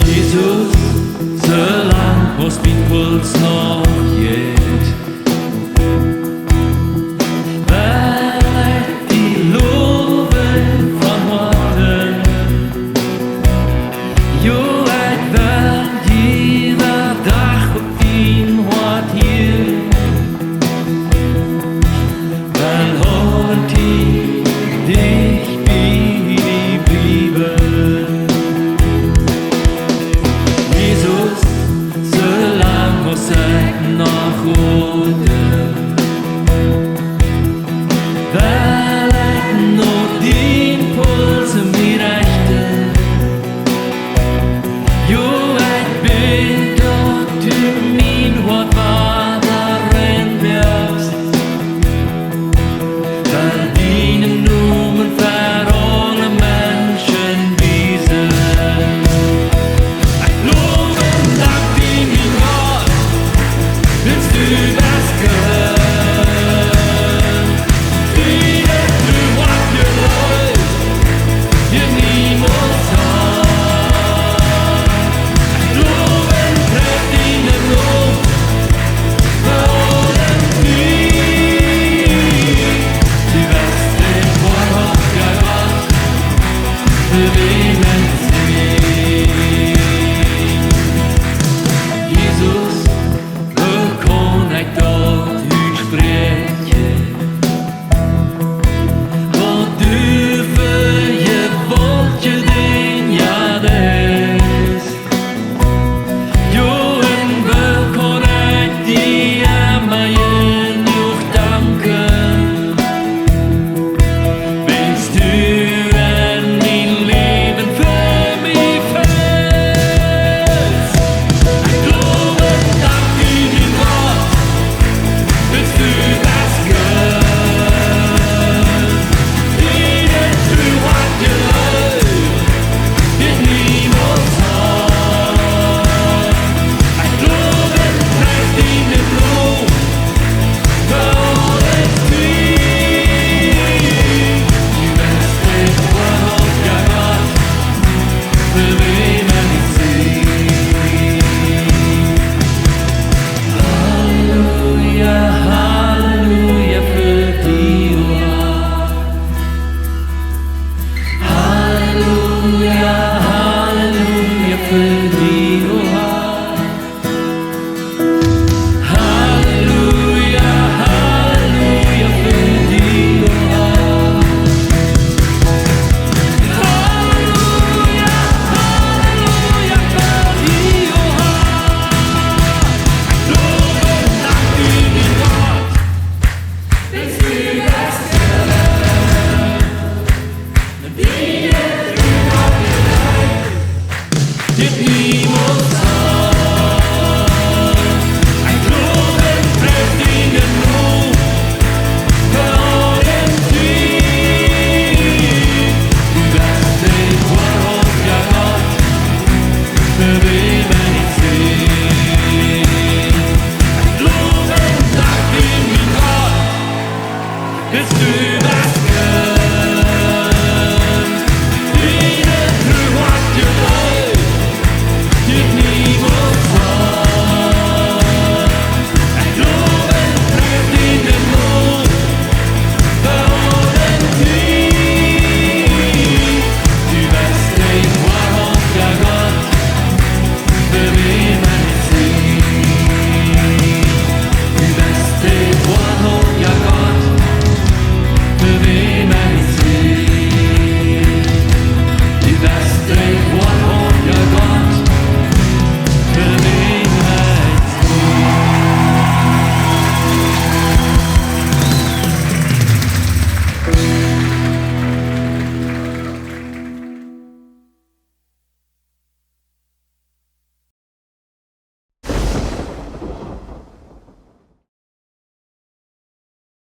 Jesus, solang ons min puls nog geht, weil die loven van morgen, jo ik wil jeder dag op din hart hier, weil hoort die dich wie blieben. Jesus, solang wir Zeiten noch ruhen, weil ich noch den Puls in mir rechte. Jo, ich bin dort, du mein Wort war darin wirst, weil deine Numen für alle Menschen wiesen. Loben, dank dir, mein Gott, willst du was gehört?